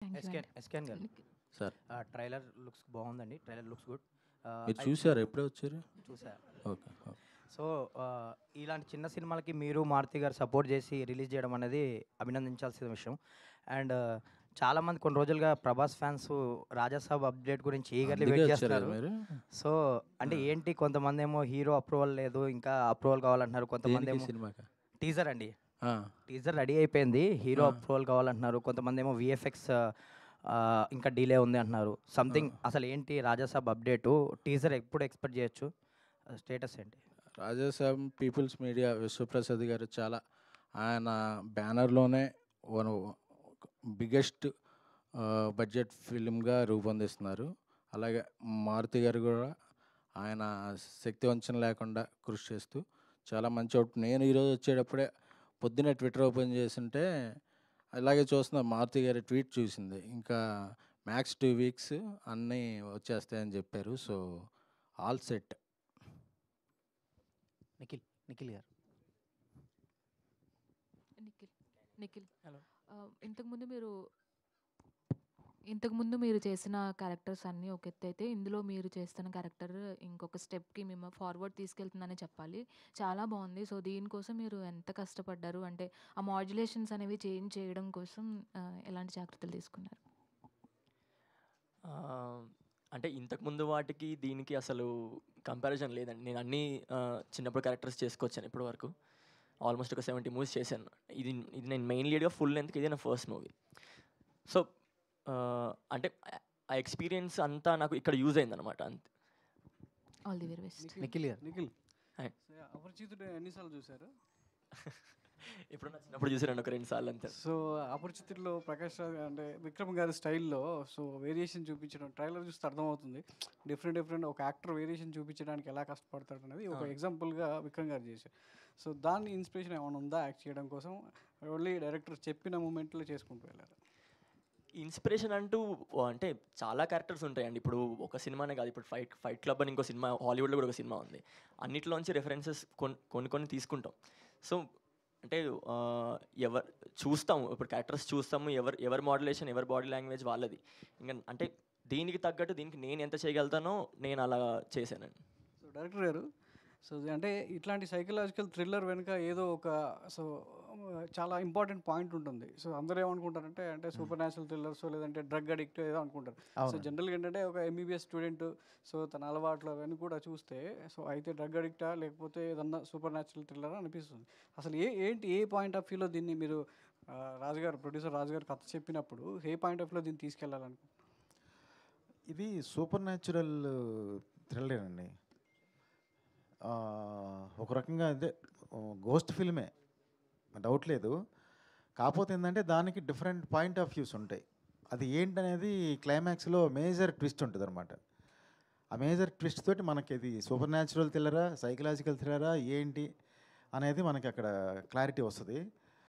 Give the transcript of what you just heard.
Thank you అండి. ఎస్కేన్ గారు sir trailer looks బాగుందండి. Trailer looks good. మీరు చూసారు ఎప్పుడే వచ్చారు? చూసా. ఓకే. సో ఇలాంటి చిన్న సినిమాలకి మీరు మారుతి గారు సపోర్ట్ చేసి రిలీజ్ చేయడం అనేది అభినందించాల్సిన విషయం. అండ్ చాలామంది కొన్ని రోజులుగా ప్రభాస్ ఫ్యాన్స్ రాజాసాబ్ అప్డేట్ గురించి ఈగర్లీ అందుకే వెయిట్ వచ్చారా చేస్తున్నారు. మీరు? సో అంటే ఏంటి, కొంతమంది ఏమో హీరో అప్రూవల్ లేదు, ఇంకా అప్రూవల్ కావాలంటున్నారు. కొంతమంది దేనికి ఏమో సినిమాకా? టీజర్ అండి, ఆ, టీజర్ రెడీ అయిపోయింది, హీరో ఆ. అప్రూవల్ కావాలంటున్నారు. కొంతమంది ఏమో విఎఫ్ఎక్స్ ఇంకా డిలే ఉంది అంటున్నారు. సంథింగ్ అసలు ఏంటి రాజాసాబ్ అప్డేటు, టీజర్ ఎప్పుడు ఎక్స్పెక్ట్ చేయొచ్చు, స్టేటస్ ఏంటి? రాజాసాబ్ పీపుల్స్ మీడియా విశ్వప్రసాద్ గారు చాలా ఆయన బ్యానర్లోనే వన్ బిగ్గెస్ట్ బడ్జెట్ ఫిల్మ్గా రూపొందిస్తున్నారు. అలాగే మారుతి గారు కూడా ఆయన శక్తి వంచన లేకుండా కృషి చేస్తూ చాలా మంచి అవుట్. నేను ఈరోజు వచ్చేటప్పుడే పొద్దున్నే ట్విట్టర్ ఓపెన్ చేస్తుంటే అలాగే చూస్తున్నా, మారుతి గారి ట్వీట్ చూసింది. ఇంకా మ్యాక్స్ 2 వీక్స్ అన్నీ వచ్చేస్తాయని చెప్పారు. So all set. Nikhil garu. Nikhil Nikhil hello. ఇంతకుముందు మీరు చేసిన క్యారెక్టర్స్ అన్నీ ఒక ఎత్తు అయితే, ఇందులో మీరు చేస్తున్న క్యారెక్టర్ ఇంకొక స్టెప్కి మేము ఫార్వర్డ్ తీసుకెళ్తుందని చెప్పాలి. చాలా బాగుంది. సో దీనికోసం మీరు ఎంత కష్టపడ్డారు, అంటే ఆ మాడ్యులేషన్స్ అనేవి చేంజ్ చేయడం కోసం ఎలాంటి జాగ్రత్తలు తీసుకున్నారు? ఆ, అంటే ఇంతకుముందు వాటికి దీనికి అసలు కంపారిజన్ లేదండి. నేను అన్నీ చిన్నప్పుడు క్యారెక్టర్స్ చేసుకొచ్చాను ఇప్పటి వరకు. ఆల్మోస్ట్ ఒక 70 మూవీస్ చేశాను. ఇది ఇది నేను మెయిన్ లీడ్గా ఫుల్ లెంత్కి ఇది నా ఫస్ట్ మూవీ. సో అంటే ఆ ఎక్స్పీరియన్స్ అంతా నాకు ఇక్కడ యూజ్ అయిందనమాట. అంతే. All the very best. Nikhil garu. Nikhil hi. అపరిచితుడు ఎన్నిసార్లు చూసారు? ఇప్పుడు నా చిన్నప్పుడు చూసాను ఒక 2 సార్లు అంతే. సో అపరిచితుడిలో ప్రకాష్ రాజ్ అంటే విక్రమ్ గారి స్టైల్లో సో వేరియేషన్ చూపించడం ట్రైలర్ చూస్తే అర్థమవుతుంది. డిఫరెంట్ ఒక యాక్టర్ వేరియేషన్ చూపించడానికి ఎలా కష్టపడతాడు అనేది ఒక ఎగ్జాంపుల్గా విక్రమ్ గారు చేశారు. సో దాన్ని ఇన్స్పిరేషన్ ఏమైనా ఉందా యాక్ట్ చేయడం కోసం? ఓన్లీ డైరెక్టర్ చెప్పిన మూమెంట్లో చేసుకుంటూ వెళ్ళారు? ఇన్స్పిరేషన్ అంటూ అంటే చాలా క్యారెక్టర్స్ ఉంటాయండి. ఇప్పుడు ఒక సినిమానే కాదు, ఇప్పుడు ఫైట్ క్లబ్ అని ఇంకో సినిమా హాలీవుడ్లో కూడా ఒక సినిమా ఉంది. అన్నిటిలోంచి రెఫరెన్సెస్ కొన్ని తీసుకుంటాం. సో అంటే ఎవరు చూస్తాము, ఇప్పుడు క్యారెక్టర్స్ చూస్తాము, ఎవరి మోడ్యులేషన్, ఎవరి బాడీ లాంగ్వేజ్ వాళ్ళది. ఇంకా అంటే దీనికి తగ్గట్టు దీనికి నేను ఎంత చేయగలుగుతానో నేను అలా చేశానండి. సో డైరెక్టర్ గారు, సో అంటే ఇట్లాంటి సైకలాజికల్ థ్రిల్లర్ వెనుక ఏదో ఒక సో చాలా ఇంపార్టెంట్ పాయింట్ ఉంటుంది. సో అందరూ ఏమనుకుంటారంటే అంటే సూపర్ న్యాచురల్ థ్రిల్లర్స్ లేదంటే డ్రగ్ అడిక్ట్ ఏదో అనుకుంటారు. సో జనరల్గా ఏంటంటే ఒక ఎంబీబీఎస్ స్టూడెంట్ సో తన అలవాట్లు అవన్నీ కూడా చూస్తే సో అయితే డ్రగ్ అడిక్టా లేకపోతే ఏదన్నా సూపర్ న్యాచురల్ థ్రిల్లర్ అనిపిస్తుంది. అసలు ఏ పాయింట్ ఆఫ్ వ్యూలో దీన్ని మీరు రాజుగారు ప్రొడ్యూసర్ రాజుగారు కథ చెప్పినప్పుడు ఏ పాయింట్ ఆఫ్ వ్యూలో దీన్ని తీసుకెళ్ళాలనుకుంటున్నారు? ఇది సూపర్ న్యాచురల్ థ్రిల్లర్ అండి. ఒక రకంగా అదే గోస్ట్ ఫిల్మే, డౌట్ లేదు. కాకపోతే ఏంటంటే దానికి డిఫరెంట్ పాయింట్ ఆఫ్ వ్యూస్ ఉంటాయి. అది ఏంటనేది క్లైమాక్స్లో మేజర్ ట్విస్ట్ ఉంటుంది అనమాట. ఆ మేజర్ ట్విస్ట్ తోటి మనకి ఇది సూపర్ న్యాచురల్ థ్రిల్లరా సైకలాజికల్ థ్రిల్లరా ఏంటి అనేది మనకి అక్కడ క్లారిటీ వస్తుంది.